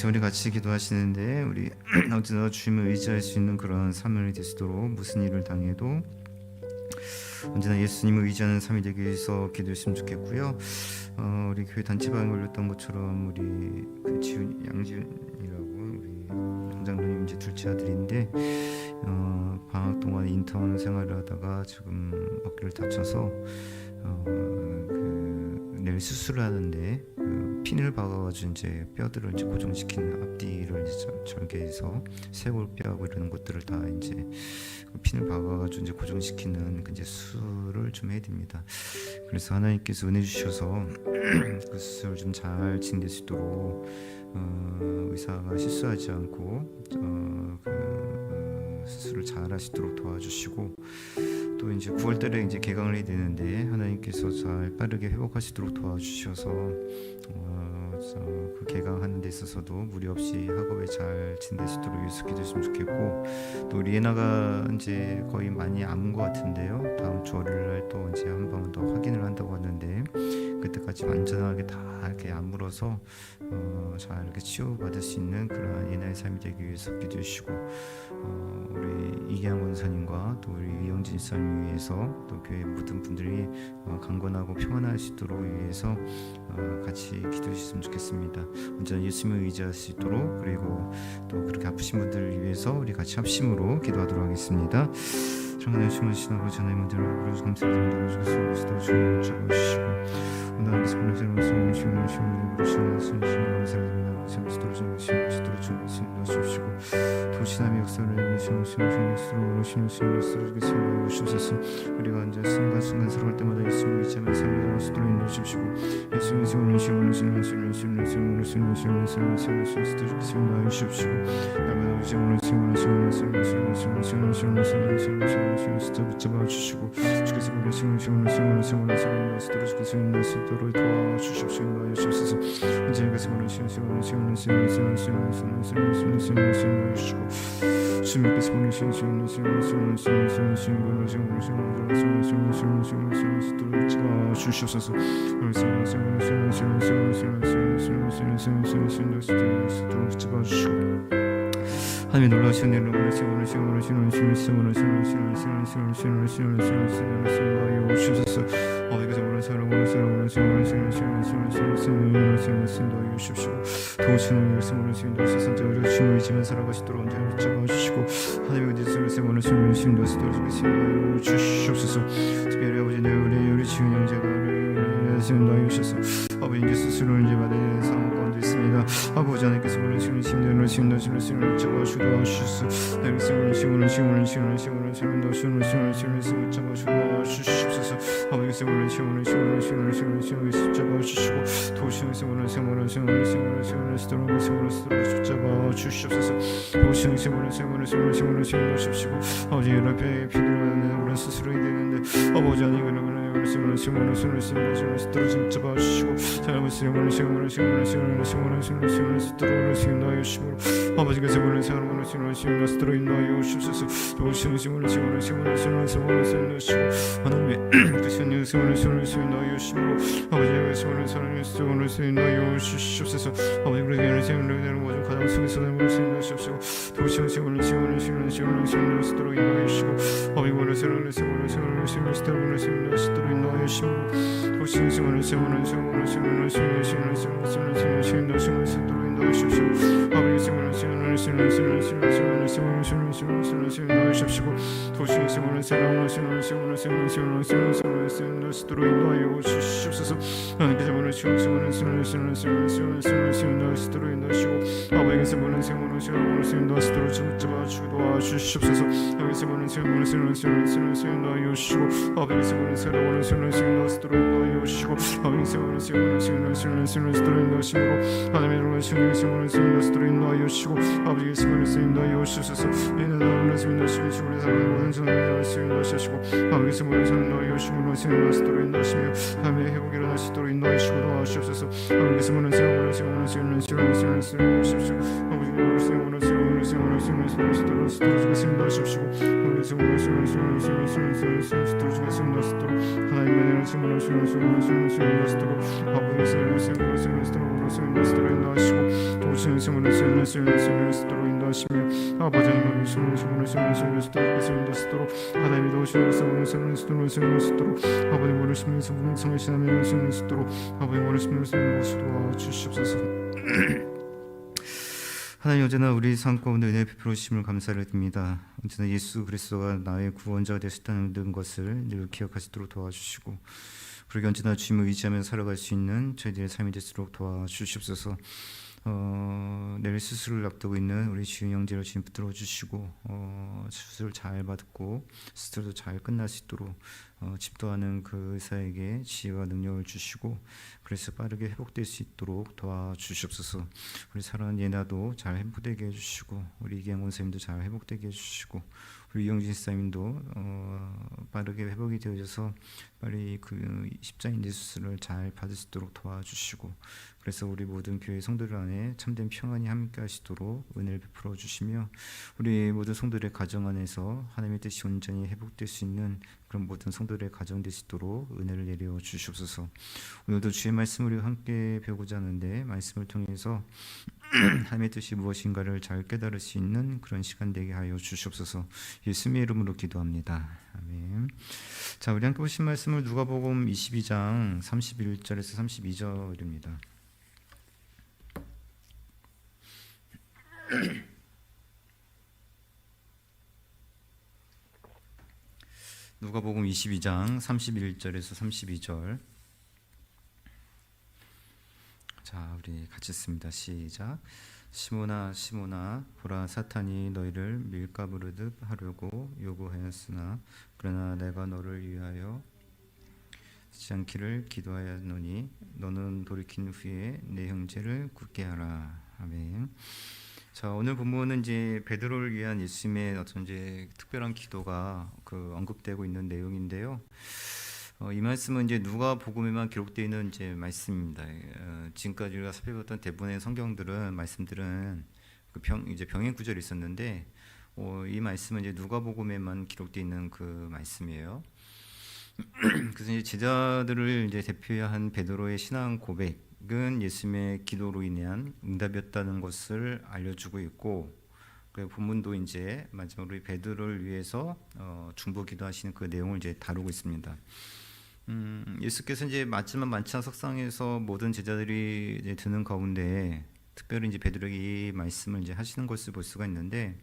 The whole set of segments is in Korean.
시간 우리 같이 기도하시는데 우리 언제나 주님을 의지할 수 있는 그런 삶을 되시도록 무슨 일을 당해도 언제나 예수님을 의지하는 삶이 되기 위해서 기도했으면 좋겠고요. 우리 교회 단체방에 올렸던 것처럼 우리 그 양지훈이라고 우리 장장로님 이제 둘째 아들인데 방학 동안 인턴 생활을 하다가 지금 어깨를 다쳐서 내일 수술을 하는데 핀을 박아가지고 이제 뼈들을 이제 고정시키는 앞뒤를 이제 절개해서 쇄골뼈하고 이런 것들을 다 이제 핀을 박아가지고 이제 고정시키는 이제 수술을 좀 해야 됩니다. 그래서 하나님께서 은혜 주셔서 그 수술 좀 잘 진행될 수 있도록 의사가 실수하지 않고 수술을 잘 하시도록 도와주시고 또 이제 9월달에 이제 개강을 해야 되는데 하나님께서 잘 빠르게 회복하시도록 도와주셔서 그 개강하는 데 있어서도 무리 없이 학업에 잘 진행될 수 있도록 유숙해 주셨으면 좋겠고 또 우리 예나가 이제 거의 많이 아문 것 같은데요. 다음 주 월요일날 또 이제 한 번 더 확인을 한다고 하는데 그때까지 완전하게 다 이렇게 안 물어서 잘 이렇게 치유받을 수 있는 그런 예나의 삶이 되기 위해서 기도해 주시고 우리 이기양 원사님과 또 우리 이영진 집사님 위해서 또 교회 모든 분들이 강건하고 평안할 수 있도록 위해서 같이 기도해 주셨으면 좋겠습니다. 언제나 예수님을 의지할 수 있도록 그리고 또 그렇게 아프신 분들을 위해서 우리 같이 합심으로 기도하도록 하겠습니다. 정말 주신 아버지 하나님을 들어주셔서 감사드립니다. 주께서 주님을 잡아주시고 오늘께서 보내주신 말씀을 주시고 부르시는 선생님 감사드립니다. 아버지 떨어지는 것이 떨어지는 것이 넣어주시고 도시남의 역사를 내리시는 것으로 오시는 쓰러지겠습니다. 오시옵소서. 우리가 이제 순간순간 살아갈 때마다 예수님을 의지하며 삶을 살수도록 인도하십시고 예수님의 오늘 시험을 붙잡아주시고 주께서 도록 도와주십시오. 이제 그래서 주님께서 보내신 주시옵소서. 하나님 놀라우신 은혜를 주시옵소서. 아버지께서 도우시는 말씀으로 세상자 우리가 주님을 의지하며 살아가시도록 언제나 붙잡아주시고 하나님의 은혜를 주시옵소서. 특별히 아버지 우리 지은 형제가 오셔서 아버지 이제 수술을 이제 받는 상황 가운데 있습니다. 아버지 하나님께서 보내시는 힘들을 잡아주시고 도와주시옵소서. 주시옵소서. 아버지께서 보내시는 잡아주시고 도우시는 잡아주시옵소서. 도우시는 아버지 연락에 필요한 그런 수술이 되는데 아버지 하나님 떨어진 잡아주시고 아버지께서 하나님의 수도로 아버지 수도로 인도하시고 도시는 수도로 인도하시며 아버지 하나님 수도로 하나님이 도시는 수도로 아버지 모르시면서 성하시나며 수도로 아버지 모르시면서 도와주시옵소서. 하나님, 언제나 우리 삶 가운데 은혜 베풀어 주심을 감사를 드립니다. 언제나 예수 그리스도가 나의 구원자가 되셨다는 것을 늘 기억하시도록 도와주시고, 그러게 언제나 주님을 의지하며 살아갈 수 있는 저희들의 삶이 되도록 도와주시옵소서. 내일 수술을 앞두고 있는 우리 지은 형제를 주님 붙들어 주시고, 수술 잘 받고 수술도 잘 끝날 수 있도록 집도하는 그 의사에게 지혜와 능력을 주시고, 그래서 빠르게 회복될 수 있도록 도와주시옵소서. 우리 사랑하는 예나도 잘 회복되게 해주시고, 우리 이기영 원사님도 잘 회복되게 해주시고, 우리 이영진 사님도 빠르게 회복이 되어져서 빨리 그 십자인 수술을 잘 받을 수 있도록 도와주시고, 그래서 우리 모든 교회 성도들 안에 참된 평안이 함께 하시도록 은혜를 베풀어 주시며, 우리 모든 성도들의 가정 안에서 하나님의 뜻이 온전히 회복될 수 있는 그런 모든 성도들의 가정 되시도록 은혜를 내려 주시옵소서. 오늘도 주의 말씀을 우리가 함께 배우고자 하는데, 말씀을 통해서 하나님의 뜻이 무엇인가를 잘 깨달을 수 있는 그런 시간 되게 하여 주시옵소서. 예수님의 이름으로 기도합니다. 아멘. 자, 우리 함께 보신 말씀을 누가복음 22장 31절에서 32절입니다. 누가복음 22장 31절에서 32절. 자, 우리 같이 읽습니다. 시작. 시몬아 시몬아, 보라, 사탄이 너희를 밀가부르듯 하려고 요구하였으나 그러나 내가 너를 위하여 하지 않기를 기도하였노니 너는 돌이킨 후에 내 형제를 굳게 하라. 아멘. 자, 오늘 본문은 이제 베드로를 위한 예수님의 어떤 이제 특별한 기도가 언급되고 있는 내용인데요. 이 말씀은 이제 누가복음에만 기록되어 있는 이제 말씀입니다. 지금까지 우리가 살펴봤던 대부분의 성경들은 말씀들은 이제 병행 구절이 있었는데, 이 말씀은 이제 누가복음에만 기록되어 있는 그 말씀이에요. 그래서 이제 제자들을 이제 대표한 베드로의 신앙 고백은 예수님의 기도로 인한 응답이었다는 것을 알려주고 있고, 그 본문도 이제 마지막으로 베드로를 위해서 중보 기도하시는 그 내용을 이제 다루고 있습니다. 예수께서 이제 마지막 만찬 석상에서 모든 제자들이 이제 드는 가운데 특별히 이제 베드로에게 이 말씀을 이제 하시는 것을 볼 수가 있는데,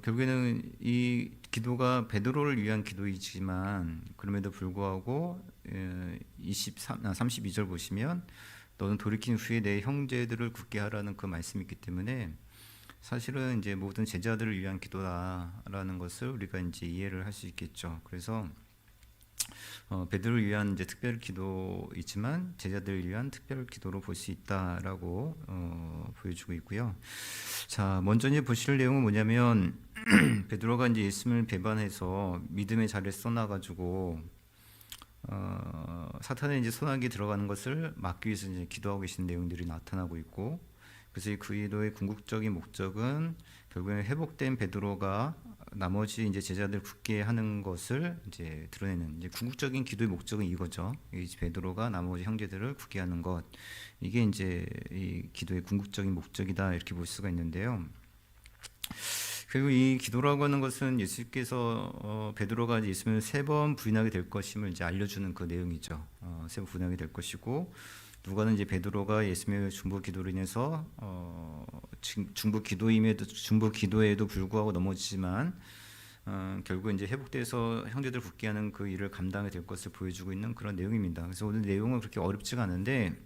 결국에는 이 기도가 베드로를 위한 기도이지만 그럼에도 불구하고 32절 보시면 너는 돌이킨 후에 내 형제들을 굳게 하라는 그 말씀이 있기 때문에 사실은 이제 모든 제자들을 위한 기도다라는 것을 우리가 이제 이해를 할 수 있겠죠. 그래서 베드로를 위한 이제 특별 기도이지만 제자들을 위한 특별 기도로 볼 수 있다라고 보여주고 있고요. 자, 먼저 이제 보실 내용은 뭐냐면 베드로가 이제 예수님을 배반해서 믿음의 자리에 써놔가지고 사탄의 이제 손아귀에 들어가는 것을 막기 위해서 이제 기도하고 계신 내용들이 나타나고 있고, 그래서 그 기도의 궁극적인 목적은 결국에 회복된 베드로가 나머지 이제 제자들 굳게 하는 것을 이제 드러내는 이제 궁극적인 기도의 목적은 이거죠. 이 베드로가 나머지 형제들을 굳게 하는 것, 이게 이제 이 기도의 궁극적인 목적이다 이렇게 볼 수가 있는데요. 그리고 이 기도라고 하는 것은 예수께서 베드로가 예수님을 3번 부인하게 될 것임을 이제 알려주는 그 내용이죠. 3번 부인하게 될 것이고, 누가는 이제 베드로가 예수님의 중보 기도로 인해서 중보 기도에도 불구하고 넘어지지만 결국 이제 회복돼서 형제들 굳게 하는 그 일을 감당하게 될 것을 보여주고 있는 그런 내용입니다. 그래서 오늘 내용은 그렇게 어렵지가 않은데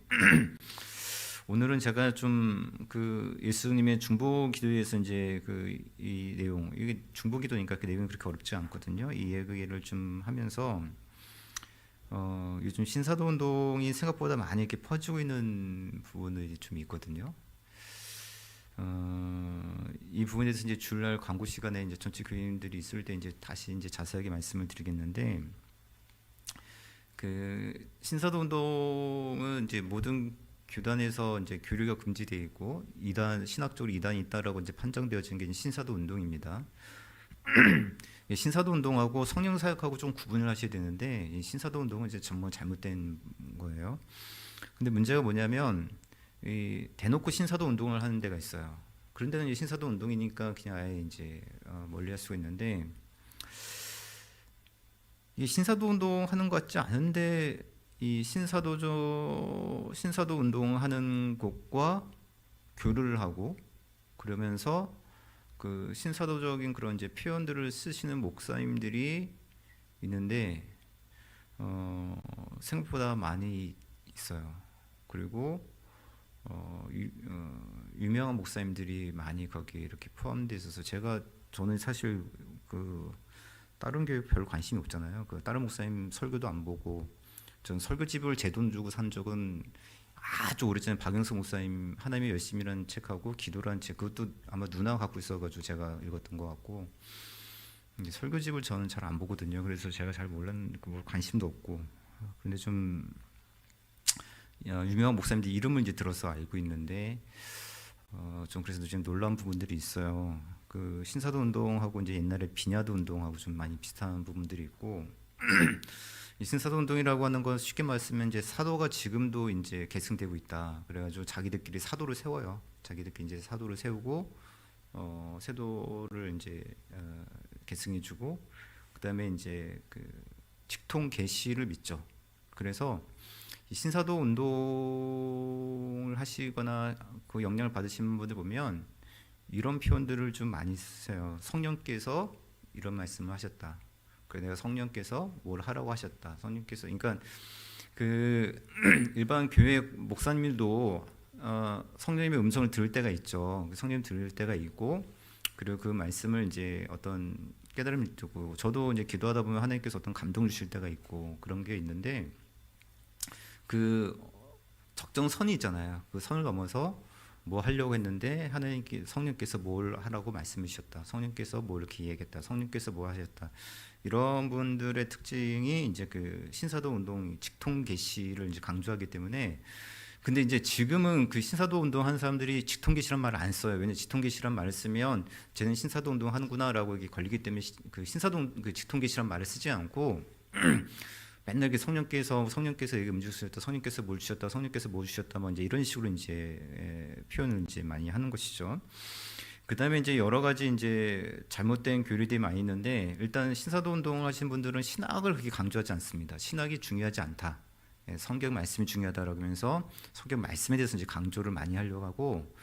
오늘은 제가 좀 그 예수님의 중보 기도에서 이제 이 내용, 이게 중보 기도니까 그 내용이 그렇게 어렵지 않거든요. 이 얘기를 좀 하면서 요즘 신사도 운동이 생각보다 많이 이렇게 퍼지고 있는 부분이 좀 있거든요. 이 부분에 대해서 이제 주일날 광고 시간에 이제 전체 교인들이 있을 때 이제 다시 이제 자세하게 말씀을 드리겠는데, 그 신사도 운동은 이제 모든 교단에서 이제 교류가 금지되어 있고 신학적으로 이단이 있다라고 이제 판정되어진 게 신사도 운동입니다. 신사도 운동하고 성령 사역하고 좀 구분을 하셔야 되는데 이 신사도 운동은 이제 전부 잘못된 거예요. 근데 문제가 뭐냐면 이 대놓고 신사도 운동을 하는 데가 있어요. 그런 데는 이제 신사도 운동이니까 그냥 아예 이제 멀리할 수가 있는데 이 신사도 운동 하는 것 같지 않은데 이 신사도 운동하는 곳과 교류를 하고 그러면서 그 신사도적인 그런 이제 표현들을 쓰시는 목사님들이 있는데 생각보다 많이 있어요. 그리고 유명한 목사님들이 많이 거기에 이렇게 포함되어 있어서 저는 사실 그 다른 교육 별 관심이 없잖아요. 그 다른 목사님 설교도 안 보고 전 설교집을 제 돈 주고 산 적은 아주 오래전에 박영수 목사님 하나님의 열심이라는 책하고 기도라는 책, 그것도 아마 누나가 갖고 있어가지고 제가 읽었던 것 같고, 이제 설교집을 저는 잘 안 보거든요. 그래서 제가 잘 몰랐는 관심도 없고. 근데 좀 유명한 목사님들 이름을 이제 들어서 알고 있는데 좀 그래서 좀 놀라운 부분들이 있어요. 그 신사도 운동하고 이제 옛날에 비냐도 운동하고 좀 많이 비슷한 부분들이 있고. 이 신사도 운동이라고 하는 건 쉽게 말하면 이제 사도가 지금도 이제 계승되고 있다. 그래가지고 자기들끼리 사도를 세워요. 자기들끼리 이제 사도를 세우고 세도를 이제 계승해주고 그다음에 이제 그 직통 계시를 믿죠. 그래서 이 신사도 운동을 하시거나 그 영향을 받으시는 분들 보면 이런 표현들을 좀 많이 쓰세요. 성령께서 이런 말씀을 하셨다. 내가 성령께서 뭘 하라고 하셨다. 성령께서 그러니까 그 일반 교회 목사님들도 성령님의 음성을 들을 때가 있죠. 성령 들을 때가 있고 그리고 그 말씀을 이제 어떤 깨달음을 두고 저도 이제 기도하다 보면 하나님께서 어떤 감동을 주실 때가 있고 그런 게 있는데 그 적정선이 있잖아요. 그 선을 넘어서 뭐 하려고 했는데 성령께서 뭘 하라고 말씀해 주셨다. 성령께서 뭘 이렇게 얘기했다. 성령께서 뭐 하셨다. 이런 분들의 특징이 이제 그 신사도 운동 직통 계시를 이제 강조하기 때문에 근데 이제 지금은 그 신사도 운동 하는 사람들이 직통 계시란 말을 안 써요. 왜냐면 직통 계시란 말을 쓰면 쟤는 신사도 운동 하는구나라고 이게 걸리기 때문에 그 신사도 그 직통 계시란 말을 쓰지 않고 맨날 이렇게 성령께서 이게 음주 주셨다, 성령께서 뭘 주셨다, 성령께서 뭐 주셨다, 뭐 이제 이런 식으로 이제 표현을 이제 많이 하는 것이죠. 그 다음에 이제 여러 가지 이제 잘못된 교리들이 많이 있는데 일단 신사도 운동을 하시는 분들은 신학을 그렇게 강조하지 않습니다. 신학이 중요하지 않다. 성경 말씀이 중요하다라고 하면서 성경 말씀에 대해서 이제 강조를 많이 하려고 하고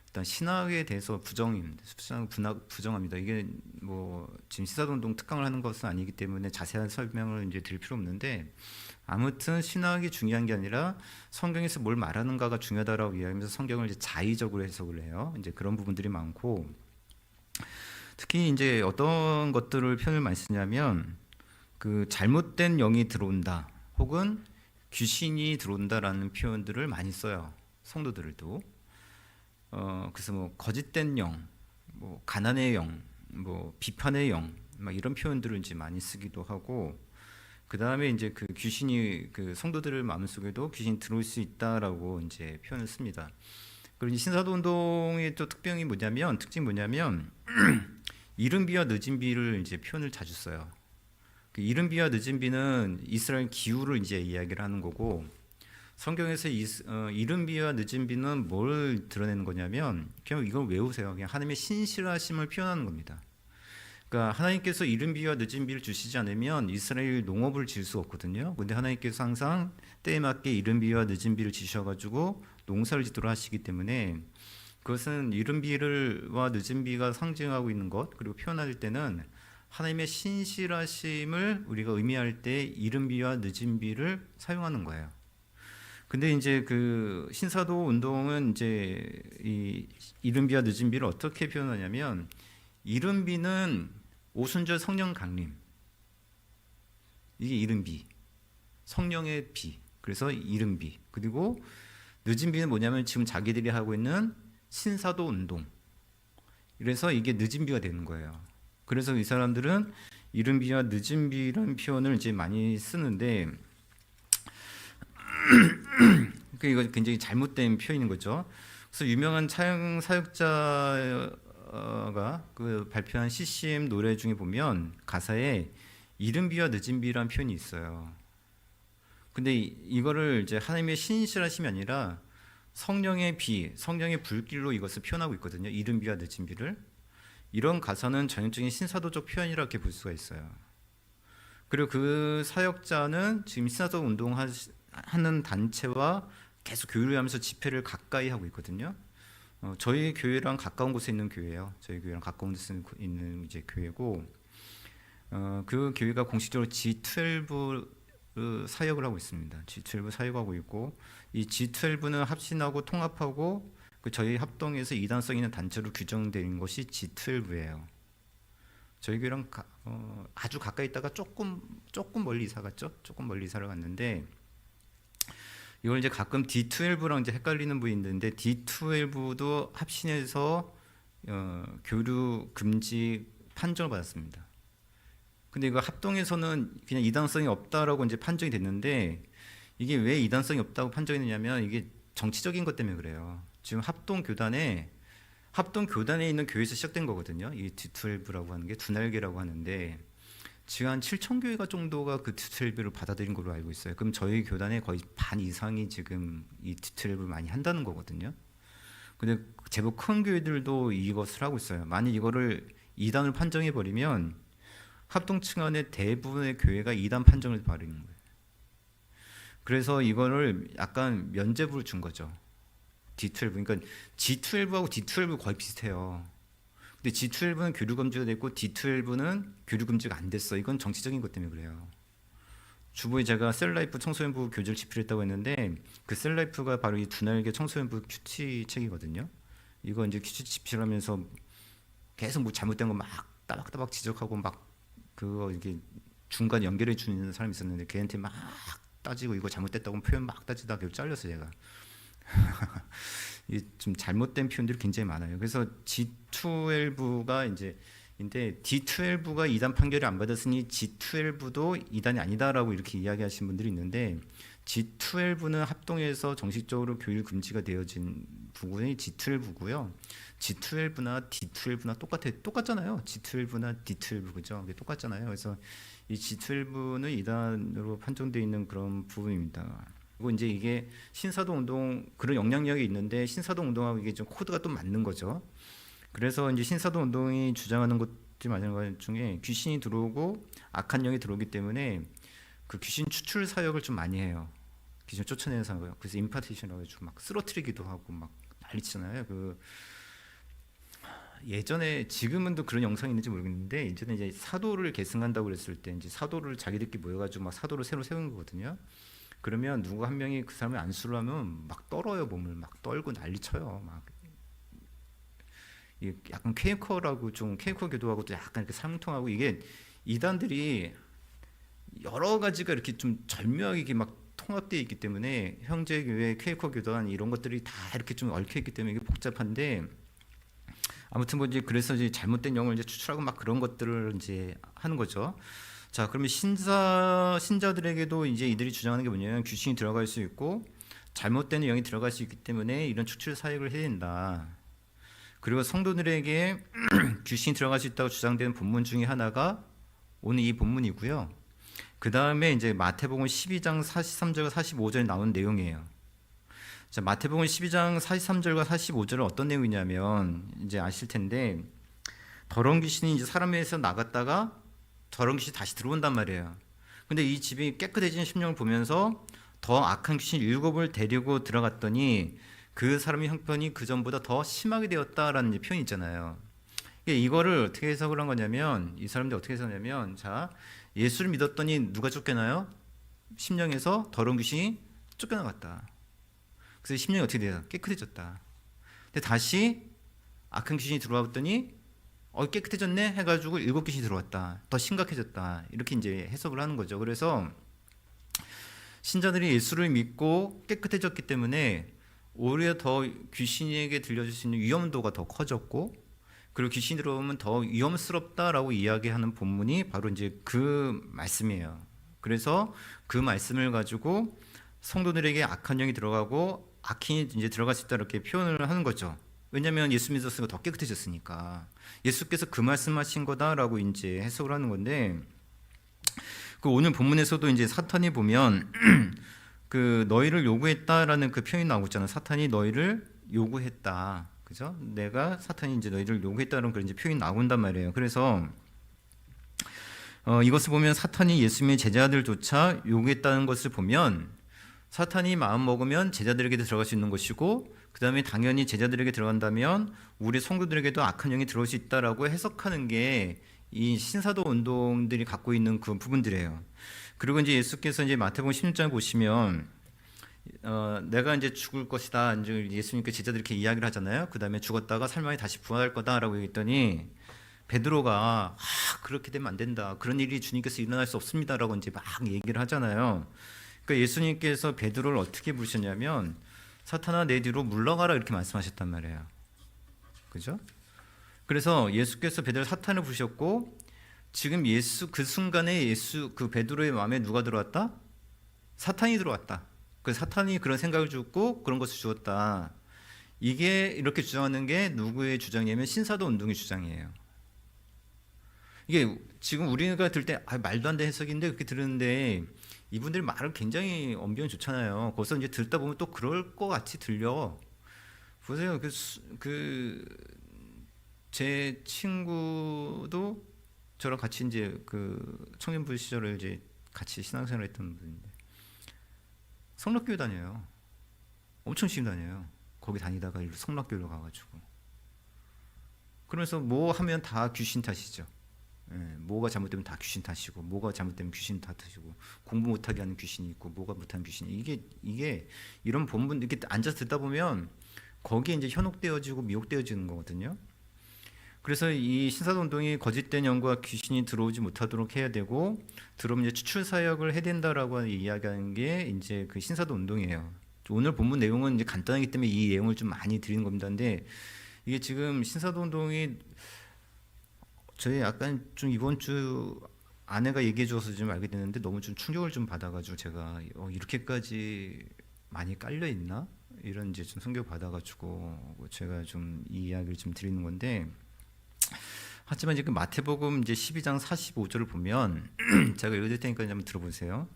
일단 신학에 대해서 부정합니다. 이게 뭐 지금 신사도 운동 특강을 하는 것은 아니기 때문에 자세한 설명을 이제 드릴 필요 없는데 아무튼 신학이 중요한 게 아니라 성경에서 뭘 말하는가가 중요하다라고 이야기하면서 성경을 이제 자의적으로 해석을 해요. 이제 그런 부분들이 많고 특히 이제 어떤 것들을 표현을 많이 쓰냐면 그 잘못된 영이 들어온다 혹은 귀신이 들어온다라는 표현들을 많이 써요. 성도들도. 그래서 뭐 거짓된 영, 뭐 가난의 영, 뭐 비판의 영, 막 이런 표현들을 이제 많이 쓰기도 하고. 그 다음에 이제 그 귀신이 그 성도들의 마음속에도 귀신이 들어올 수 있다라고 이제 표현을 씁니다. 그리고 신사도 운동의 또 특징이 뭐냐면 이른 비와 늦은 비를 이제 표현을 자주 써요. 그 이른 비와 늦은 비는 이스라엘 기후를 이제 이야기를 하는 거고 성경에서 이른 비와 늦은 비는 뭘 드러내는 거냐면 그냥 이걸 외우세요. 그냥 하나님의 신실하심을 표현하는 겁니다. 그러니까 하나님께서 이른 비와 늦은 비를 주시지 않으면 이스라엘 농업을 지을 수 없거든요. 근데 하나님께서 항상 때에 맞게 이른 비와 늦은 비를 주셔가지고 농사를 짓도록 하시기 때문에 그것은 이른 비와 늦은 비가 상징하고 있는 것 그리고 표현할 때는 하나님의 신실하심을 우리가 의미할 때 이른 비와 늦은 비를 사용하는 거예요. 근데 이제 그 신사도 운동은 이제 이 이른 비와 늦은 비를 어떻게 표현하냐면 이른 비는 오순절 성령 강림 이게 이른 비 성령의 비 그래서 이른 비 그리고 늦은 비는 뭐냐면 지금 자기들이 하고 있는 신사도 운동 그래서 이게 늦은 비가 되는 거예요. 그래서 이 사람들은 이른 비와 늦은 비라는 표현을 이제 많이 쓰는데 이거 굉장히 잘못된 표현인 거죠. 그래서 유명한 사역자 리에나가 그 발표한 CCM 노래 중에 보면 가사에 이른 비와 늦은 비라는 표현이 있어요. 근데 이거를 이제 하나님의 신실하심이 아니라 성령의 비, 성령의 불길로 이것을 표현하고 있거든요. 이른 비와 늦은 비를. 이런 가사는 전형적인 신사도적 표현이라 이렇게 볼 수가 있어요. 그리고 그 사역자는 지금 신사도 운동하는 단체와 계속 교류를 하면서 집회를 가까이 하고 있거든요. 저희 교회랑 가까운 곳에 있는 교회예요. 저희 교회랑 가까운 곳에 있는 이제 교회고, 그 교회가 공식적으로 G12 사역을 하고 있습니다. G12 사역하고 있고, 이 G12는 합신하고 통합하고 그 저희 합동에서 이단성 있는 단체로 규정된 것이 G12예요. 저희 교회랑 아주 가까이 있다가 조금 멀리 이사 갔죠. 조금 멀리 이사를 갔는데, 이걸 이제 가끔 D12랑 이제 헷갈리는 분이 있는데, D12도 합신해서 교류 금지 판정을 받았습니다. 근데 이거 합동에서는 그냥 이단성이 없다라고 이제 판정이 됐는데, 이게 왜 이단성이 없다고 판정이 됐냐면 이게 정치적인 것 때문에 그래요. 지금 합동 교단에 있는 교회에서 시작된 거거든요. 이 D12라고 하는 게 두날개라고 하는데, 지금 한 7천 교회가 정도가 그 D12를 받아들인 걸로 알고 있어요. 그럼 저희 교단의 거의 반 이상이 지금 이 D12를 많이 한다는 거거든요. 근데 제법 큰 교회들도 이것을 하고 있어요. 만약 이거를 이단을 판정해 버리면 합동층 안에 대부분의 교회가 이단 판정을 받는 거예요. 그래서 이거를 약간 면죄부를 준 거죠. D12. 그러니까 G12하고 D12 거의 비슷해요. 근데 G12는 교류 금지가 됐고 D12는 교류 금지가 안 됐어. 이건 정치적인 것 때문에 그래요. 주보에 제가 셀라이프 청소년부 교제를 집필했다고 했는데, 그 셀라이프가 바로 이 두날개 청소년부 큐티책이거든요. 이거 이제 큐티 집필하면서 계속 뭐 잘못된 거 막 따박따박 지적하고 막 그거 이게 중간 연결해 주는 사람이 있었는데, 걔한테 막 따지고 이거 잘못됐다고 표현 막 따지다가 결국 잘렸어요, 제가. 이게 좀 잘못된 표현들이 굉장히 많아요. 그래서 G12가 이제 근데 D12가 이단 판결을 안 받았으니 G12도 이단이 아니다라고 이렇게 이야기하시는 분들이 있는데, G12는 합동해서 정식적으로 교육 금지가 되어진 부분이 G12고요. G12나 D12나 똑같잖아요. G12나 D12 그죠? 똑같잖아요. 그래서 이 G12는 이단으로 판정되어 있는 그런 부분입니다. 그리고 이제 이게 신사도 운동 그런 영향력이 있는데, 신사도 운동하고 이게 좀 코드가 또 맞는 거죠. 그래서 이제 신사도 운동이 주장하는 것들 마찬가지 중에 귀신이 들어오고 악한 영이 들어오기 때문에 그 귀신 추출 사역을 좀 많이 해요. 귀신 쫓아내는 사역. 그래서 임파테이션이라고 해가지고 막 쓰러뜨리기도 하고 막 난리치잖아요. 그 예전에 지금은 또 그런 영상이 있는지 모르겠는데, 예전에 이제 사도를 계승한다고 그랬을 때 이제 사도를 자기들끼리 모여가지고 막 사도를 새로 세운 거거든요. 그러면 누구 한 명이 그 사람을 안수를 하면 막 떨어요. 몸을 막 떨고 난리쳐요. 막 약간 퀘이커라고 좀 퀘이커 교도하고도 약간 이렇게 상통하고, 이게 이단들이 여러 가지가 이렇게 좀 절묘하게 이렇게 막 통합되어 있기 때문에, 형제교회, 퀘이커 교단 이런 것들이 다 이렇게 좀 얽혀 있기 때문에 이게 복잡한데, 아무튼 뭐 이제 그래서 이제 잘못된 영을 이제 추출하고 막 그런 것들을 이제 하는 거죠. 자, 그러면 신자들에게도 이제 이들이 주장하는 게 뭐냐면 귀신이 들어갈 수 있고 잘못된 영이 들어갈 수 있기 때문에 이런 추출 사역을 해야 된다. 그리고 성도들에게 귀신이 들어갈 수 있다고 주장되는 본문 중에 하나가 오늘 이 본문이고요. 그 다음에 이제 마태복음 12장 43절과 45절에 나온 내용이에요. 자, 마태복음 12장 43절과 45절은 어떤 내용이냐면, 이제 아실 텐데, 더러운 귀신이 이제 사람에서 나갔다가 더러운 귀신이 다시 들어온단 말이에요. 근데 이 집이 깨끗해진 심령을 보면서 더 악한 귀신 7을 데리고 들어갔더니 그 사람의 형편이 그 전보다 더 심하게 되었다라는 표현이 있잖아요. 이거를 어떻게 해석을 한 거냐면, 이 사람들이 어떻게 해석하냐면, 자, 예수를 믿었더니 누가 쫓겨나요? 심령에서 더러운 귀신이 쫓겨나갔다. 그래서 심령이 어떻게 돼요? 깨끗해졌다. 근데 다시 악한 귀신이 들어왔더니 깨끗해졌네 해가지고 7귀신이 들어왔다. 더 심각해졌다. 이렇게 이제 해석을 하는 거죠. 그래서 신자들이 예수를 믿고 깨끗해졌기 때문에 오히려 더 귀신에게 들려줄 수 있는 위험도가 더 커졌고, 그리고 귀신이 들어오면 더 위험스럽다라고 이야기하는 본문이 바로 이제 그 말씀이에요. 그래서 그 말씀을 가지고 성도들에게 악한 영이 들어가고 악인이 이제 들어갈 수 있다 이렇게 표현을 하는 거죠. 왜냐하면 예수 믿었으니까 더 깨끗해졌으니까. 예수께서 그 말씀하신 거다라고 이제 해석을 하는 건데, 그 오늘 본문에서도 이제 사탄이 보면 그 너희를 요구했다라는 그 표현이 나오고 있잖아요. 사탄이 너희를 요구했다, 그죠? 내가 사탄이 이제 너희를 요구했다는 그런 이제 표현이 나온단 말이에요. 그래서 이것을 보면 사탄이 예수님의 제자들조차 요구했다는 것을 보면 사탄이 마음 먹으면 제자들에게 들어갈 수 있는 것이고, 그 다음에 당연히 제자들에게 들어간다면 우리 성도들에게도 악한 영이 들어올 수 있다라고 해석하는 게 이 신사도 운동들이 갖고 있는 그 부분들이에요. 그리고 이제 예수께서 이제 마태복음 16장 보시면 내가 이제 죽을 것이다, 이제 예수님께 제자들이 이렇게 이야기를 하잖아요. 그 다음에 죽었다가 살만히 다시 부활할 거다라고 얘기했더니 베드로가 그렇게 되면 안 된다, 그런 일이 주님께서 일어날 수 없습니다라고 이제 막 얘기를 하잖아요. 그러니까 예수님께서 베드로를 어떻게 부르셨냐면 사탄아 내 뒤로 물러가라 이렇게 말씀하셨단 말이에요. 그죠? 그래서 예수께서 베드로 사탄을 부르셨고, 지금 예수 그 순간에 예수 그 베드로의 마음에 누가 들어왔다? 사탄이 들어왔다. 그 사탄이 그런 생각을 주고 그런 것을 주었다. 이게 이렇게 주장하는 게 누구의 주장이냐면 신사도 운동의 주장이에요. 이게 지금 우리가 들을 때 말도 안 되는 해석인데 그렇게 들었는데, 이분들이 말을 굉장히 언변이 좋잖아요. 거기서 이제 듣다 보면 또 그럴 것 같이 들려. 보세요. 제 친구도 저랑 같이 이제 그 청년부 시절을 이제 같이 신앙생활 했던 분인데 성락교회 다녀요. 엄청 열심히 다녀요. 거기 다니다가 성락교회로 가가지고. 그러면서 뭐 하면 다 귀신 탓이죠. 예, 뭐가 잘못되면 다 귀신 탓이고, 뭐가 잘못되면 귀신 탓이고, 공부 못하게 하는 귀신이 있고, 뭐가 못하는 귀신이, 이게 이런 본분 이렇게 앉아서 듣다 보면 거기에 이제 현혹되어지고 미혹되어지는 거거든요. 그래서 이 신사도 운동이 거짓된 영과 귀신이 들어오지 못하도록 해야 되고, 들어오면 이제 추출 사역을 해야 된다라고 이야기하는 게 이제 그 신사도 운동이에요. 오늘 본문 내용은 이제 간단하기 때문에 이 내용을 좀 많이 드리는 겁니다. 근데 이게 지금 신사도 운동이 저희 약간 좀 이번 주 아내가 얘기해 줘서 좀 알게 됐는데 너무 좀 충격을 좀 받아가지고 제가 이렇게까지 많이 깔려 있나 이런 이제 좀 충격 받아가지고 제가 좀 이 이야기를 좀 드리는 건데, 하지만 지금 마태복음 이제 12장 45절을 보면 제가 읽을 테니까 한번 들어보세요.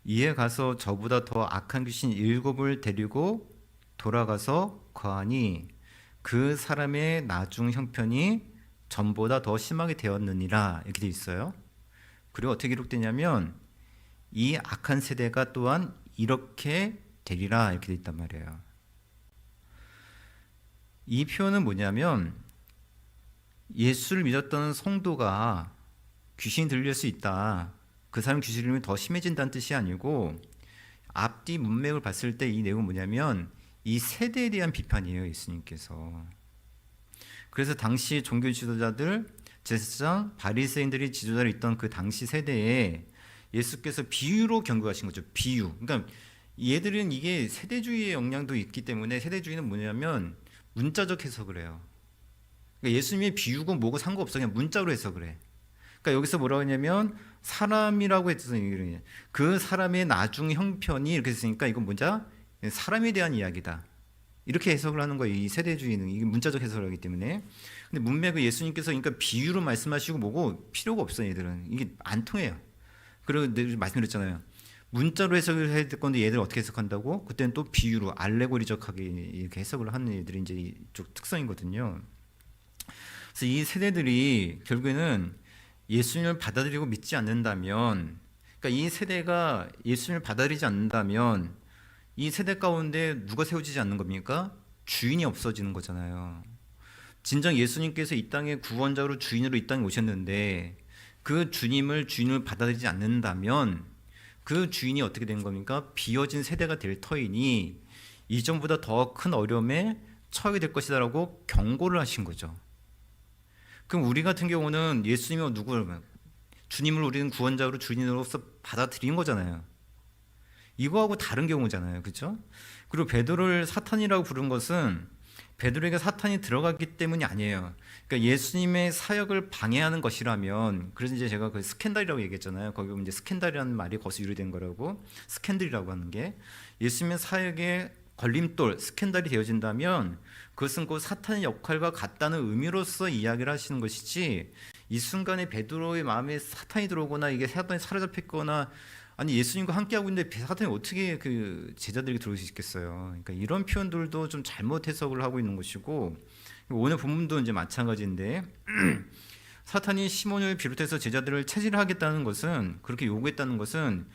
이에 가서 저보다 더 악한 귀신 7을 데리고 돌아가서 거하니 그 사람의 나중 형편이 전보다 더 심하게 되었느니라, 이렇게 돼 있어요. 그리고 어떻게 기록되냐면 이 악한 세대가 또한 이렇게 되리라, 이렇게 돼 있단 말이에요. 이 표현은 뭐냐면 예수를 믿었던 성도가 귀신이 들릴 수 있다, 그 사람 귀신이 들리면 더 심해진다는 뜻이 아니고, 앞뒤 문맥을 봤을 때 이 내용은 뭐냐면 이 세대에 대한 비판이에요, 예수님께서. 그래서 당시 종교 지도자들, 제사장, 바리새인들이 지도자로 있던 그 당시 세대에 예수께서 비유로 경고하신 거죠. 비유. 그러니까 얘들은 이게 세대주의의 영향도 있기 때문에, 세대주의는 뭐냐면 문자적 해석을 해요. 그러니까 예수님의 비유고 뭐고 상관없어, 그냥 문자로 해석을 해. 그러니까 여기서 뭐라고 했냐면 사람이라고 했어서 그 사람의 나중 형편이 이렇게 했으니까 이건 뭐냐? 사람에 대한 이야기다, 이렇게 해석을 하는 거예요. 이 세대주의는 이게 문자적 해석을 하기 때문에. 근데 문맥은 예수님께서 그러니까 비유로 말씀하시고 뭐고 필요가 없어요. 얘들은 이게 안 통해요. 그리고 늘 말씀드렸잖아요. 문자로 해석을 해야 될 건데 얘들 어떻게 해석한다고? 그때는 또 비유로 알레고리적하게 이렇게 해석을 하는 애들이 이제 이쪽 특성이거든요. 그래서 이 세대들이 결국에는 예수님을 받아들이고 믿지 않는다면, 그러니까 이 세대가 예수님을 받아들이지 않는다면 이 세대 가운데 누가 세워지지 않는 겁니까? 주인이 없어지는 거잖아요. 진정 예수님께서 이 땅의 구원자로 주인으로 이 땅에 오셨는데 그 주인을 받아들이지 않는다면 그 주인이 어떻게 된 겁니까? 비어진 세대가 될 터이니 이전보다 더 큰 어려움에 처하게 될 것이다라고 경고를 하신 거죠. 그럼 우리 같은 경우는 예수님이 누구를, 주님을 우리는 구원자로 주인으로서 받아들인 거잖아요. 이거하고 다른 경우잖아요. 그렇죠? 그리고 베드로를 사탄이라고 부른 것은 베드로에게 사탄이 들어갔기 때문이 아니에요. 그러니까 예수님의 사역을 방해하는 것이라면, 그래서 이제 제가 그 스캔들이라고 얘기했잖아요. 거기 보면 이제 스캔들이라는 말이 거기서 유래된 거라고, 스캔들이라고 하는 게 예수님의 사역에 걸림돌, 스캔들이 되어진다면 그것은 곧 사탄의 역할과 같다는 의미로서 이야기를 하시는 것이지, 이 순간에 베드로의 마음에 사탄이 들어오거나 이게 사탄이 사로잡혔거나, 아니 예수님과 함께하고 있는데 사탄이 어떻게 그 제자들에게 들어올 수 있겠어요. 그러니까 이런 표현들도 좀 잘못 해석을 하고 있는 것이고, 오늘 본문도 이제 마찬가지인데 사탄이 시몬을 비롯해서 제자들을 체질하겠다는 것은, 그렇게 요구했다는 것은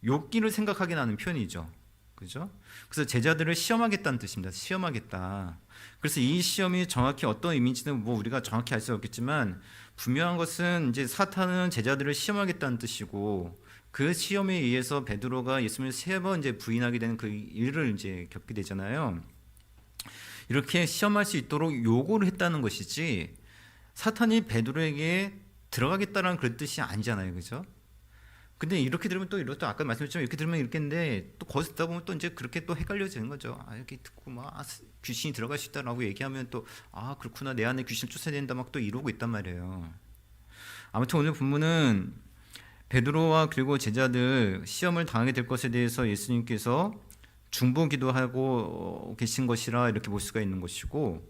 욕기를 생각하게 하는 표현이죠. 그죠? 그래서 제자들을 시험하겠다는 뜻입니다. 시험하겠다. 그래서 이 시험이 정확히 어떤 의미인지는 뭐 우리가 정확히 알 수 없겠지만, 분명한 것은 이제 사탄은 제자들을 시험하겠다는 뜻이고, 그 시험에 의해서 베드로가 예수님을 3번 이제 부인하게 되는 그 일을 이제 겪게 되잖아요. 이렇게 시험할 수 있도록 요구를 했다는 것이지, 사탄이 베드로에게 들어가겠다라는 그런 뜻이 아니잖아요. 그죠? 근데 이렇게 들으면 또 이렇게, 아까 말씀드렸지만 이렇게 들으면 이렇게인데, 또 거기서 듣다 보면 또 이제 그렇게 또 헷갈려지는 거죠. 이렇게 듣고 막 귀신이 들어갈 수 있다라고 얘기하면 또 그렇구나, 내 안에 귀신 쫓아야 된다 막 또 이러고 있단 말이에요. 아무튼 오늘 본문은 베드로와 그리고 제자들 시험을 당하게 될 것에 대해서 예수님께서 중보기도하고 계신 것이라 이렇게 볼 수가 있는 것이고,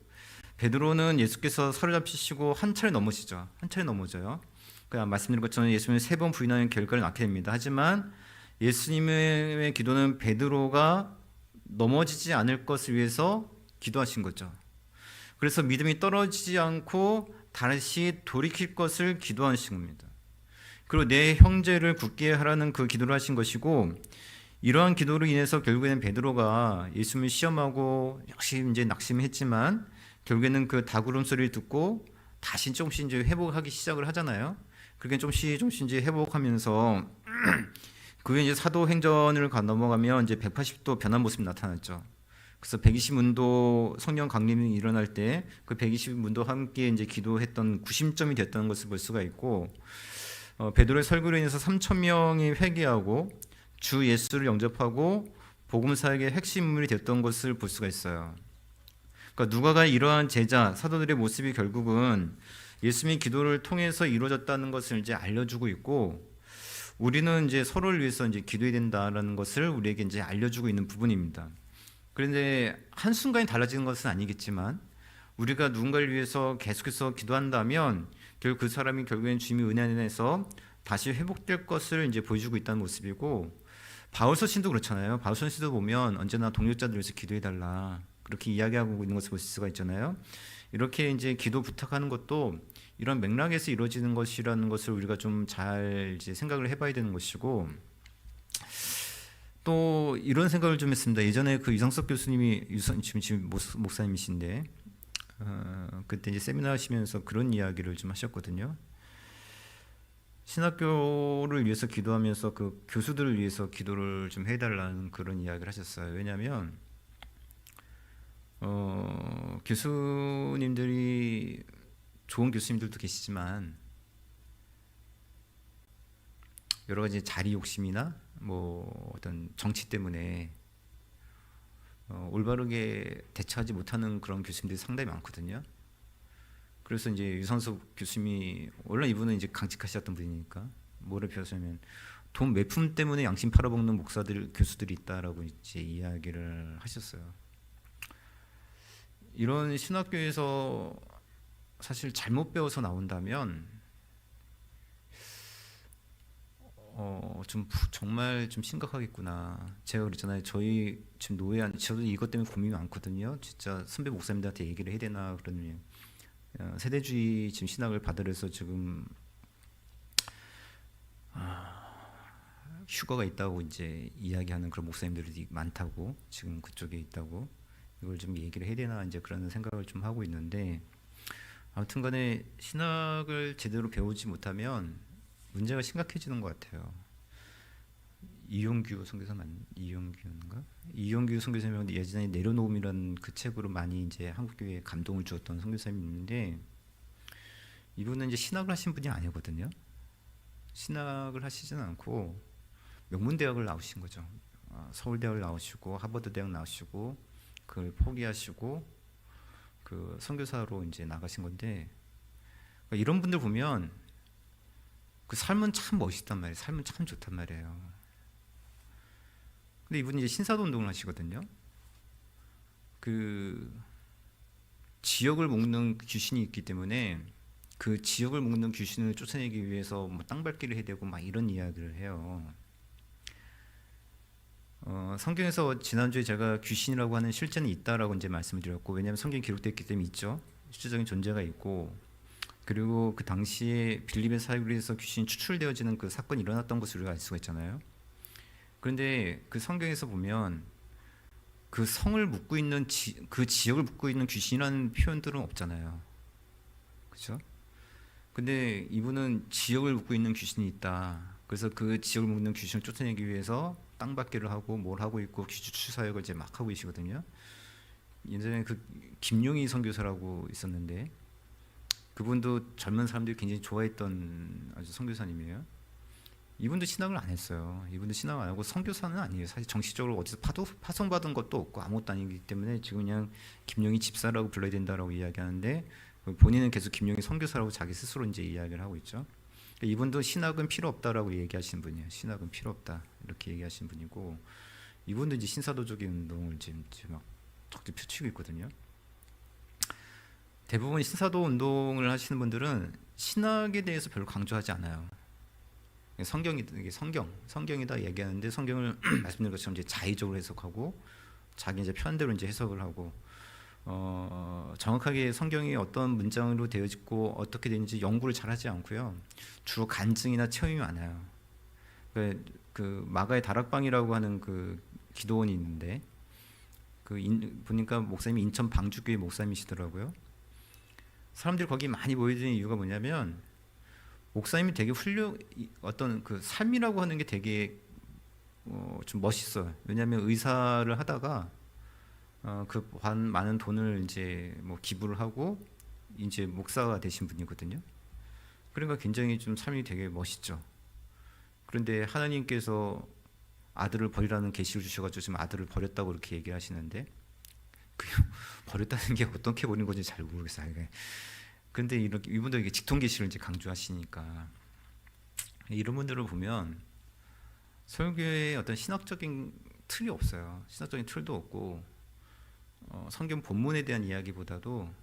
베드로는 예수께서 사로잡히시고 한 차례 넘어지죠. 한 차례 넘어져요. 그냥 말씀드린 것처럼 예수님을 3번 부인하는 결과를 낳게 됩니다. 하지만 예수님의 기도는 베드로가 넘어지지 않을 것을 위해서 기도하신 거죠. 그래서 믿음이 떨어지지 않고 다시 돌이킬 것을 기도하신 겁니다. 그리고 내 형제를 굳게 하라는 그 기도를 하신 것이고, 이러한 기도로 인해서 결국에는 베드로가 예수님을 시험하고 역시 이제 낙심했지만, 결국에는 그 닭울음 소리를 듣고 다시 조금씩 이제 회복하기 시작을 하잖아요. 그게 조금씩 이제 회복하면서 그게 이제 사도행전을 넘어가면 이제 180도 변한 모습이 나타났죠. 그래서 120문도 성령 강림이 일어날 때 그 120문도 함께 이제 기도했던 구심점이 됐다는 것을 볼 수가 있고, 베드로의 설교로 인해서 3,000명이 회개하고 주 예수를 영접하고 복음 사역의 핵심 인물이 됐던 것을 볼 수가 있어요. 그러니까 누가가 이러한 제자 사도들의 모습이 결국은 예수님의 기도를 통해서 이루어졌다는 것을 이제 알려주고 있고, 우리는 이제 서로를 위해서 이제 기도해야 된다라는 것을 우리에게 이제 알려주고 있는 부분입니다. 그런데 한 순간에 달라지는 것은 아니겠지만, 우리가 누군가를 위해서 계속해서 기도한다면 결국 그 사람이 결국엔 주님의 은혜 안에서 다시 회복될 것을 이제 보여주고 있다는 모습이고, 바울서신도 그렇잖아요. 바울서신도 보면 언제나 동역자들 위해서 기도해달라 그렇게 이야기하고 있는 것을 볼 수가 있잖아요. 이렇게 이제 기도 부탁하는 것도 이런 맥락에서 이루어지는 것이라는 것을 우리가 좀 잘 이제 생각을 해봐야 되는 것이고, 또 이런 생각을 좀 했습니다. 예전에 그 유상석 교수님이 지금 목사님이신데, 그때 이제 세미나 하시면서 그런 이야기를 좀 하셨거든요. 신학교를 위해서 기도하면서 그 교수들을 위해서 기도를 좀 해달라는 그런 이야기를 하셨어요. 왜냐하면 교수님들이 좋은 교수님들도 계시지만 여러 가지 자리 욕심이나 뭐 어떤 정치 때문에 올바르게 대처하지 못하는 그런 교수님들이 상당히 많거든요. 그래서 이제 유상석 교수님이, 원래 이분은 이제 강직하셨던 분이니까 뭐를 표현하냐면, 돈 매품 때문에 양심 팔아먹는 목사들, 교수들이 있다라고 이제 이야기를 하셨어요. 이런 신학교에서 사실 잘못 배워서 나온다면 좀 정말 좀 심각하겠구나. 제가 그랬잖아요. 저희 지금 노예한, 저도 이것 때문에 고민이 많거든요. 진짜 선배 목사님들한테 얘기를 해야 되나 그러면, 세대주의 지금 신학을 받으려서 지금 휴가가 있다고 이제 이야기하는 그런 목사님들이 많다고, 지금 그쪽에 있다고, 이걸 좀 얘기를 해야 되나 이제 그런 생각을 좀 하고 있는데, 아무튼간에 신학을 제대로 배우지 못하면 문제가 심각해지는 것 같아요. 이용규 선교사 이용규인가? 이용규 선교사님 예전에 내려놓음이라는 그 책으로 많이 이제 한국 교회에 감동을 주었던 선교사님이 있는데, 이분은 이제 신학을 하신 분이 아니거든요. 신학을 하시지는 않고 명문대학을 나오신 거죠. 서울대학을 나오시고 하버드 대학 나오시고 그걸 포기하시고 그 선교사로 이제 나가신 건데, 그러니까 이런 분들 보면 그 삶은 참 멋있단 말이에요. 삶은 참 좋단 말이에요. 근데 이분이 이제 신사도 운동을 하시거든요. 그 지역을 먹는 귀신이 있기 때문에 그 지역을 먹는 귀신을 쫓아내기 위해서 뭐 땅밟기를 해야 되고 막 이런 이야기를 해요. 성경에서 지난주에 제가 귀신이라고 하는 실제는 있다라고 이제 말씀을 드렸고, 왜냐하면 성경에 기록되어 있기 때문에 있죠. 실질적인 존재가 있고, 그리고 그 당시에 빌립의 사역에서 귀신이 추출되어지는 그 사건이 일어났던 것을 우리가 알 수가 있잖아요. 그런데 그 성경에서 보면 그 성을 묶고 있는 그 지역을 묶고 있는 귀신이라는 표현들은 없잖아요. 그렇죠? 근데 이분은 지역을 묶고 있는 귀신이 있다. 그래서 그 지역을 묶는 귀신을 쫓아내기 위해서 땅밟기를 하고 뭘 하고 있고 귀주 추 사역을 이제 막 하고 계시거든요. 예전에 그 김용희 선교사라고 있었는데 그분도 젊은 사람들이 굉장히 좋아했던 아주 선교사님이에요. 이분도 신앙을 안 했어요. 이분도 신앙을 안 하고 선교사는 아니에요. 사실 정식적으로 어디서 파송받은 것도 없고 아무것도 아니기 때문에 지금 그냥 김용희 집사라고 불러야 된다라고 이야기하는데 본인은 계속 김용희 선교사라고 자기 스스로 이제 이야기를 하고 있죠. 이분도 신학은 필요 없다라고 얘기하시는 분이에요. 신학은 필요 없다 이렇게 얘기하시는 분이고, 이분도 이제 신사도적인 운동을 지금 막 적극 펼치고 있거든요. 대부분 신사도 운동을 하시는 분들은 신학에 대해서 별로 강조하지 않아요. 성경이다 얘기하는데 성경을 말씀드린 것처럼 이제 자의적으로 해석하고 자기 이제 편대로 이제 해석을 하고, 정확하게 성경이 어떤 문장으로 되어 있고 어떻게 되는지 연구를 잘 하지 않고요. 주로 간증이나 체험이 많아요. 그 마가의 다락방이라고 하는 그 기도원이 있는데 보니까 목사님이 인천 방주교회 목사님이시더라고요. 사람들이 거기 많이 모여드는 이유가 뭐냐면 목사님이 되게 어떤 그 삶이라고 하는 게 되게 좀 멋있어요. 왜냐하면 의사를 하다가 그 많은 돈을 이제 뭐 기부를 하고 이제 목사가 되신 분이거든요. 그러니까 굉장히 좀 삶이 되게 멋있죠. 그런데 하나님께서 아들을 버리라는 계시를 주셔가지고 지금 아들을 버렸다고 그렇게 얘기하시는데 버렸다는 게 어떻게 버린 건지 잘 모르겠어요. 그런데 이분들 이게 직통 계시를 이제 강조하시니까 이런 분들을 보면 설교에 어떤 신학적인 틀이 없어요. 신학적인 틀도 없고 성경 본문에 대한 이야기보다도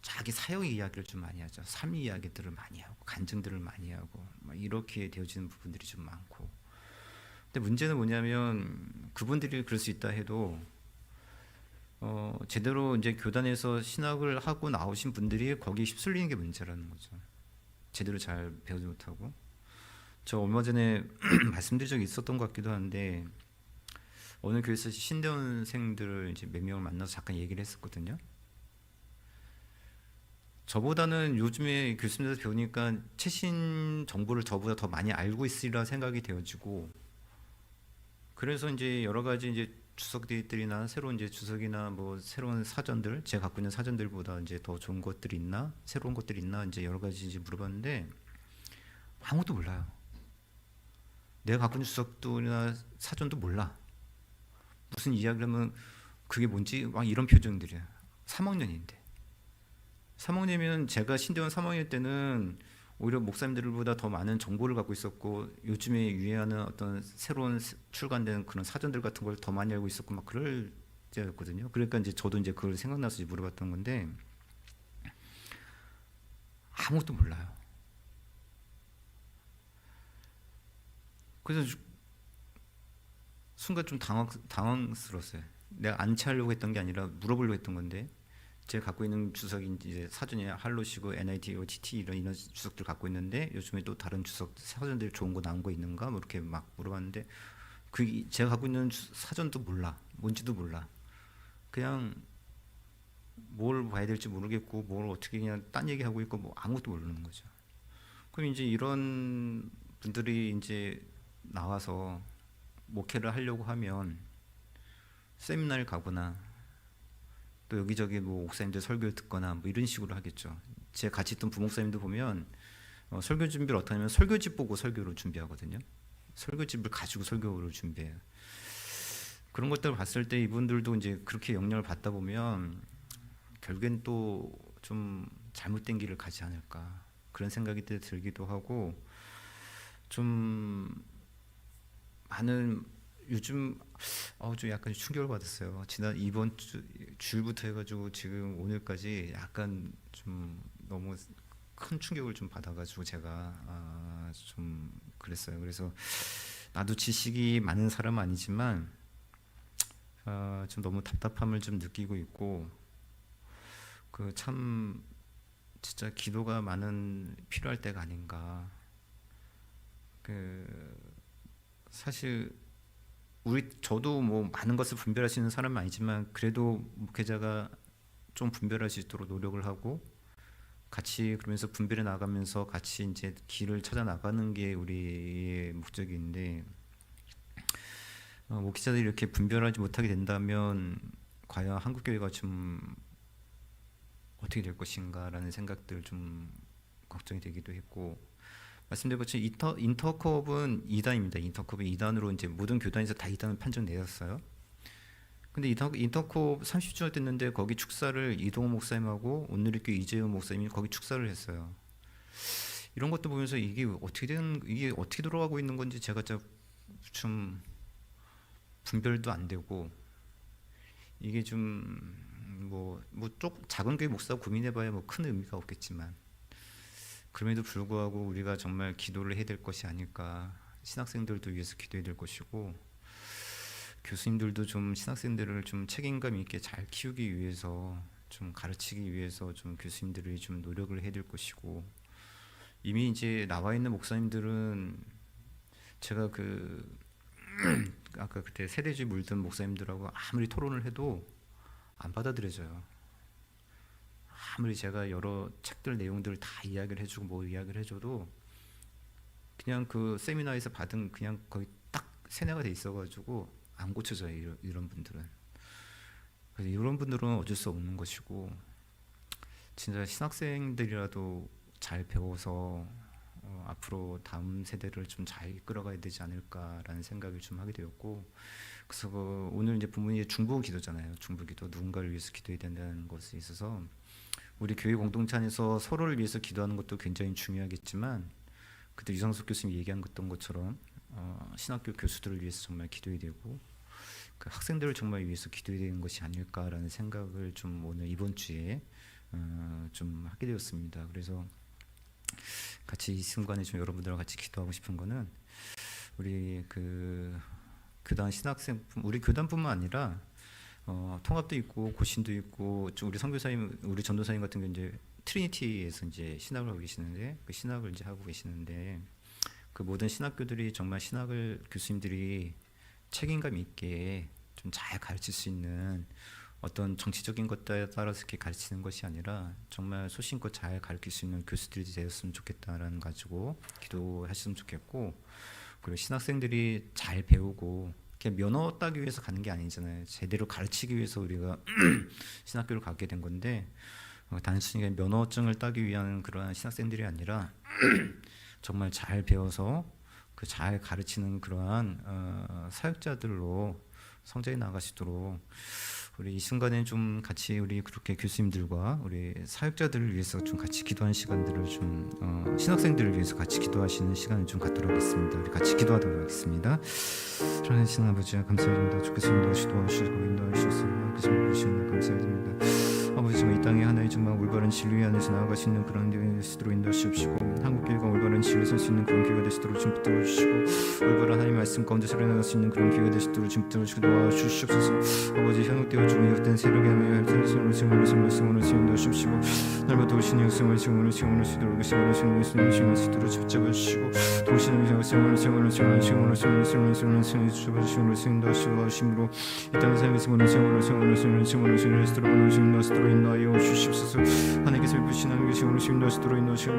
자기 사역의 이야기를 좀 많이 하죠. 삶 이야기들을 많이 하고 간증들을 많이 하고 막 이렇게 되어지는 부분들이 좀 많고, 근데 문제는 뭐냐면 그분들이 그럴 수 있다 해도 제대로 이제 교단에서 신학을 하고 나오신 분들이 거기에 휩쓸리는 게 문제라는 거죠. 제대로 잘 배우지 못하고. 저 얼마 전에 말씀드린 적이 있었던 것 같기도 한데 어느 교회에서 신대원생들을 이제 몇 명을 만나서 잠깐 얘기를 했었거든요. 저보다는 요즘에 교수님들에서 배우니까 최신 정보를 저보다 더 많이 알고 있으리라 생각이 되어지고, 그래서 이제 여러 가지 이제 주석들이나 새로운 이제 주석이나 뭐 새로운 사전들, 제가 갖고 있는 사전들보다 이제 더 좋은 것들이 있나, 새로운 것들이 있나 이제 여러 가지 이제 물어봤는데 아무것도 몰라요. 내가 갖고 있는 주석들이나 사전도 몰라. 무슨 이야기를 하면 그게 뭔지 막 이런 표정들이야. 3학년인데. 3학년이면 제가 신대원 3학년 때는 오히려 목사님들보다 더 많은 정보를 갖고 있었고 요즘에 유행하는 어떤 새로운 출간된 그런 사전들 같은 걸 더 많이 알고 있었고 막 그럴 때였거든요. 그러니까 이제 저도 이제 그걸 생각나서 이제 물어봤던 건데 아무것도 몰라요. 그래서 순간 좀 당황스러웠어요. 내가 안치하려고 했던 게 아니라 물어보려고 했던 건데 제가 갖고 있는 주석이 이제 사전에 할로시고 NIT, OTT 이런 주석들 갖고 있는데 요즘에 또 다른 주석 사전들 좋은 거 나온 거 있는가 뭐 이렇게 막 물어봤는데 그 제가 갖고 있는 사전도 몰라, 뭔지도 몰라. 그냥 뭘 봐야 될지 모르겠고 뭘 어떻게 그냥 딴 얘기하고 있고 뭐 아무것도 모르는 거죠. 그럼 이제 이런 분들이 이제 나와서 목회를 하려고 하면 세미나를 가거나 또 여기저기 뭐 목사님들 설교를 듣거나 뭐 이런 식으로 하겠죠. 제 같이 있던 부목사님도 보면 설교 준비를 어떻게 하냐면 설교집 보고 설교를 준비하거든요. 설교집을 가지고 설교를 준비해요. 그런 것들을 봤을 때 이분들도 이제 그렇게 영향을 받다 보면 결국엔 또 좀 잘못된 길을 가지 않을까 그런 생각이 들기도 하고, 좀 많은 요즘 좀 약간 충격을 받았어요. 지난 이번 주일부터 해가지고 지금 오늘까지 약간 좀 너무 큰 충격을 좀 받아가지고 제가 좀 그랬어요. 그래서 나도 지식이 많은 사람은 아니지만 좀 너무 답답함을 좀 느끼고 있고 그 참 진짜 기도가 많은 필요할 때가 아닌가. 그 사실 저도 뭐 많은 것을 분별할 수 있는 사람은 아니지만 그래도 목회자가 좀 분별할 수 있도록 노력을 하고 같이 그러면서 분별해 나가면서 같이 이제 길을 찾아 나가는 게 우리의 목적인데 목회자들이 이렇게 분별하지 못하게 된다면 과연 한국 교회가 좀 어떻게 될 것인가라는 생각들 좀 걱정이 되기도 했고 말씀드린 것처럼 인터컵은 2단입니다. 인터컵은 2단으로 이제 모든 교단에서 다 2단을 판정 내렸어요. 근데 인터컵 30주년 됐는데 거기 축사를 이동호 목사님하고 온누리교회 이재훈 목사님이 거기 축사를 했어요. 이런 것도 보면서 이게 어떻게 돌아가고 있는 건지 제가 좀 분별도 안 되고 이게 좀 작은 교회 목사 고민해봐야 뭐 큰 의미가 없겠지만 그럼에도 불구하고 우리가 정말 기도를 해야 될 것이 아닐까. 신학생들도 위해서 기도해야 될 것이고 교수님들도 좀 신학생들을 좀 책임감 있게 잘 키우기 위해서 좀 가르치기 위해서 좀 교수님들이 좀 노력을 해야 될 것이고 이미 이제 나와 있는 목사님들은 제가 아까 그때 세대주의 물든 목사님들하고 아무리 토론을 해도 안 받아들여져요. 아무리 제가 여러 책들 내용들을 다 이야기를 해주고 뭐 이야기를 해줘도 그냥 그 세미나에서 받은 그냥 거의 딱 세뇌가 돼 있어가지고 안 고쳐져요. 이런 분들은. 그래서 이런 분들은 어쩔 수 없는 것이고 진짜 신학생들이라도 잘 배워서 앞으로 다음 세대를 좀 잘 이끌어가야 되지 않을까라는 생각을 좀 하게 되었고 그래서 오늘 이제 본문이 중보 기도잖아요. 중보 기도 누군가를 위해서 기도해야 된다는 것에 있어서 우리 교회 공동체 안에서 서로를 위해서 기도하는 것도 굉장히 중요하겠지만 그때 유상석 교수님이 얘기한 것처럼 신학교 교수들을 위해서 정말 기도해야 되고 그 학생들을 정말 위해서 기도해야 되는 것이 아닐까라는 생각을 좀 오늘 이번 주에 좀 하게 되었습니다. 그래서 같이 이 순간에 좀 여러분들과 같이 기도하고 싶은 거는 우리 교단 신학생 우리 교단뿐만 아니라 통합도 있고 고신도 있고 우리 선교사님 우리 전도사님 같은 경우 이제 트리니티에서 이제 신학을 하고 계시는데 그 신학을 이제 하고 계시는데 그 모든 신학교들이 정말 신학을 교수님들이 책임감 있게 좀 잘 가르칠 수 있는 어떤 정치적인 것에 따라서 이렇게 가르치는 것이 아니라 정말 소신껏 잘 가르칠 수 있는 교수들이 되었으면 좋겠다라는 가지고 기도하셨으면 좋겠고 그리고 신학생들이 잘 배우고 그냥 면허 따기 위해서 가는 게 아니잖아요. 제대로 가르치기 위해서 우리가 신학교를 가게 된 건데 단순히 면허증을 따기 위한 그러한 신학생들이 아니라 정말 잘 배워서 그 잘 가르치는 그러한 사역자들로 성장해 나가시도록 우리 이 순간에 좀 같이 우리 그렇게 교수님들과 우리 사역자들을 위해서 좀 같이 기도하는 시간들을 좀 신학생들을 위해서 같이 기도하시는 시간을 좀 갖도록 하겠습니다. 우리 같이 기도하도록 하겠습니다. 하나님 아버지 감사드립니다. 주께서 인도하시고 도와주시고 인도하셔서 교수님 주시는 감사드립니다. 아버지 정말 이 땅에 하나의 정말 올바른 진리 안에서 나아갈 수 있는 그런 교회 되시도록 인도하시옵시고 한국교회가 올바른 진리 설 수 있는 그런 교회가 되시도록 좀 붙들어 주시고 올바른 하나님 말씀 가운데 살아나갈 수 있는 그런 교회가 되시도록 좀 붙들어 주시고 도와주시옵소서. 아버지 현혹되어 좀 이웃된 세력에 하며 세력으로 인도하시옵시고 날마다 도우시는 역성을 지원을 수 있도록 붙잡아 주시고 도우시는 역성을 인도하시므로 이 땅의 삶에서 인도하여 주십소서. 하나님께서 부신하는 것이 오늘 인도하시도록 인도하시고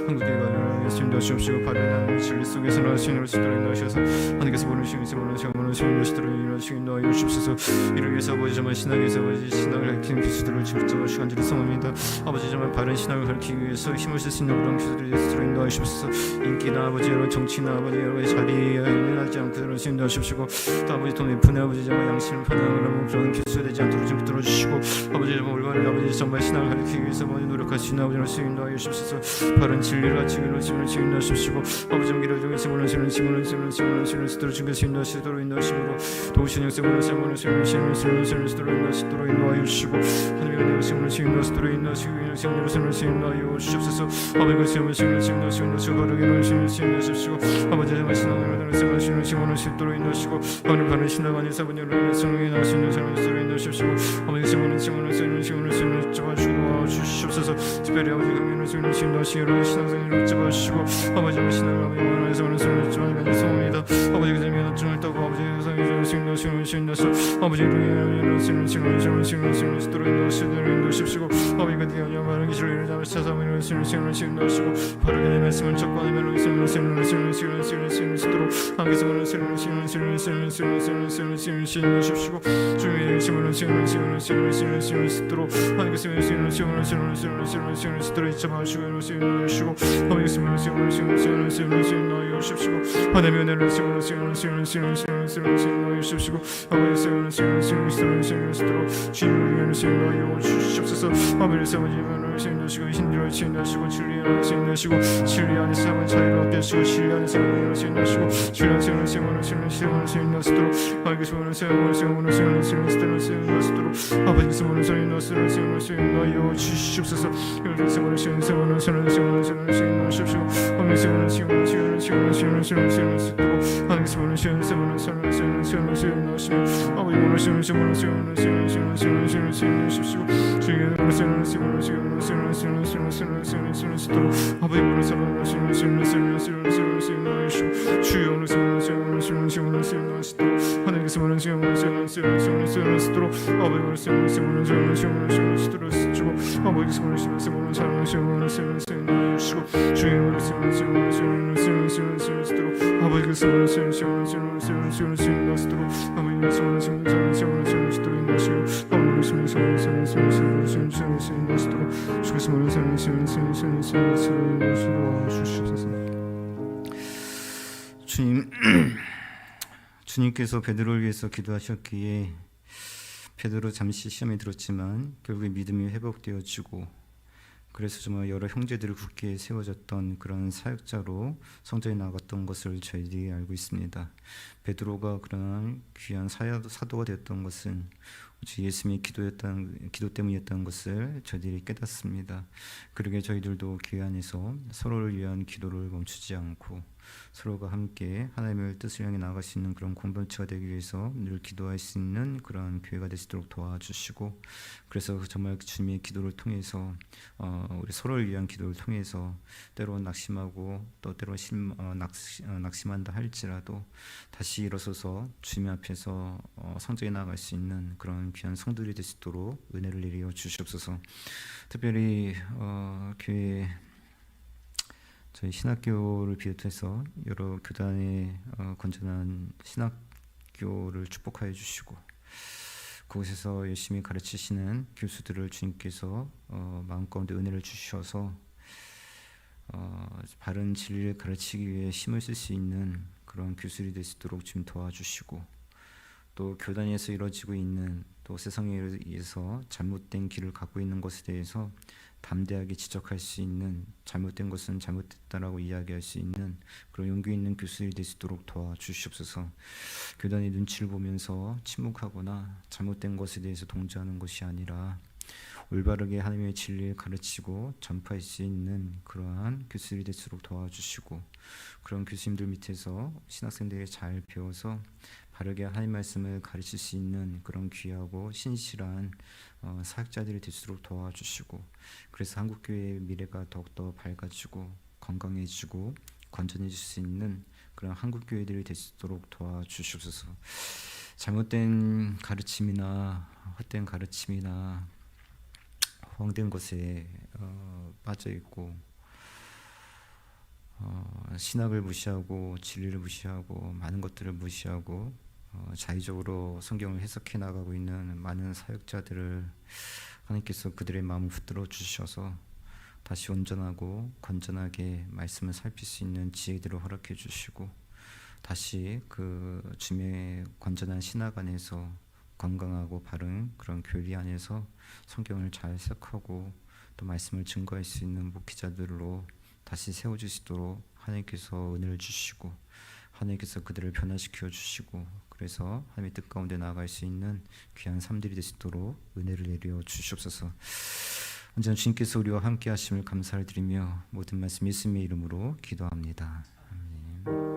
한국교회가 인도하시옵시고 바른 진리 속에서 나시는 것을 인도하셔서 하나님께서 보내시는 원하시는 것들을 인도하여 주옵소서. 이를 위해서 아버지 정말 신학에서 아버지 신학을 가르치는 교수들을 지금 시간들을 성합니다. 아버지 정말 바른 신학을 가르치기 위해서 힘을 쓸 수 있는 그런 교수들을 인도하여 주옵소서. 인기나 아버지 여러 정치나 아버지 여러 자리에 일어나지 않고 인도하여 주옵시고, 또 아버지 돈의 분의 아버지 정말 양심을 판단하는 그런 교수가 되지 않도록 좀 붙들어 주시고, 아버지 정말 올바른 아버지 정말 신학을 가르치기 위해서 많이 노력할 수 있는 아버지를 인도하여 주옵소서. 바른 진리를 가르치기로 인도하여 주옵시고, 아버지 정기를 통해서 원하시는 스스로 준비해서 인도하시도록 인도하시므로 도우시는 역사를 원하시는 스스로 인도하여 주시고, 하나님의 내으심을 인도하시도록 인도하여 주옵소서. 아버지 신앙을 바르게 인도하시고, 아버지 정말 신앙을 원하시도록 인도하시고, 하나님 바른 신앙 안에서 아버지를 성령에 나시는 사람을 인도하시고, 아버지 신앙을 주옵소서. 특별히 아버지 강민을 인도하시기로 신앙생활을 잡아주시고, 아버지 신앙을 원하여서 많이 성합니다. 아버지 그들면 중을 따고 아버지 성령을 신도하시고, 아버지를 신도로 인도하시고, 아버지 그들이 바른 기술을 찾아서 신도하시고, 바르게 내 말씀을 적고 하나님을 신도록 하나님께서 신도하십시고, 주의 심을 신도록 하나님께서 신도록 잡아주시고, 신도하시고, 아버지께서 신도하십시고, 하나님의 은혜를 신도하십시고, 아버지께서 주님을 신도하여 주시옵소서. 아버지께서 신도하시고 힘들어 신도하시고 진리 안에서 신도하시고 진리 안에서 삶을 자유롭게 하시고 진리 안에서 삶을 신도하시고 진리 안에서 신도하시도록 아버지께서 신도하시도록 아버지께서 신도하여 주시옵소서. 아버지께서 신도하십시오. 주님께서 베드로를 위해서 기도하셨기에 베드로 잠시 시험에 들었지만 결국에 믿음이 회복되어지고, 그래서 정말 여러 형제들을 굳게 세워졌던 그런 사역자로 성전에 나갔던 것을 저희들이 알고 있습니다. 베드로가 그런 귀한 사도가 되었던 것은 오직 예수님의 기도 때문이었다는 것을 저희들이 깨닫습니다. 그러게 저희들도 교회 안에서 서로를 위한 기도를 멈추지 않고 서로가 함께 하나님의 뜻을 향해 나아갈 수 있는 그런 공동체가 되기 위해서 늘 기도할 수 있는 그런 교회가 될 수 있도록 도와주시고, 그래서 정말 주님의 기도를 통해서 우리 서로를 위한 기도를 통해서 때로는 낙심하고 또 때로는 낙심한다 할지라도 다시 일어서서 주님 앞에서 성전에 나아갈 수 있는 그런 귀한 성도들이 될 수 있도록 은혜를 내려 주시옵소서. 특별히 교회 저희 신학교를 비롯해서 여러 교단의 건전한 신학교를 축복하여 주시고, 그곳에서 열심히 가르치시는 교수들을 주님께서 마음 가운데 은혜를 주셔서 바른 진리를 가르치기 위해 힘을 쓸 수 있는 그런 교수들이 될 수 있도록 주님 도와주시고, 또 교단에서 이루어지고 있는 또 세상에 의해서 잘못된 길을 갖고 있는 것에 대해서 담대하게 지적할 수 있는, 잘못된 것은 잘못됐다라고 이야기할 수 있는 그런 용기 있는 교수들이 될 수 있도록 도와주시옵소서. 교단의 눈치를 보면서 침묵하거나 잘못된 것에 대해서 동조하는 것이 아니라 올바르게 하나님의 진리를 가르치고 전파할 수 있는 그러한 교수들이 될수록 도와주시고, 그런 교수님들 밑에서 신학생들이 잘 배워서 바르게 하나님 말씀을 가르칠 수 있는 그런 귀하고 신실한 사역자들이 될수록 도와주시고, 그래서 한국교회의 미래가 더욱더 밝아지고 건강해지고 건전해질 수 있는 그런 한국교회들이 될 수 있도록 도와주시옵소서. 잘못된 가르침이나 헛된 가르침이나 허황된 것에 빠져있고 신학을 무시하고 진리를 무시하고 많은 것들을 무시하고 자의적으로 성경을 해석해 나가고 있는 많은 사역자들을 하나님께서 그들의 마음을 붙들어 주셔서 다시 온전하고 건전하게 말씀을 살필 수 있는 지혜들을 허락해 주시고 다시 그 주님의 건전한 신학 안에서 건강하고 바른 그런 교리 안에서 성경을 잘 해석하고 또 말씀을 증거할 수 있는 목회자들로 다시 세워주시도록 하나님께서 은혜를 주시고 하나님께서 그들을 변화시켜 주시고 그래서 하나님의 뜻 가운데 나아갈 수 있는 귀한 삶들이 되시도록 은혜를 내려 주시옵소서. 언제나 주님께서 우리와 함께 하심을 감사를 드리며 모든 말씀 예수님의 이름으로 기도합니다. 아멘.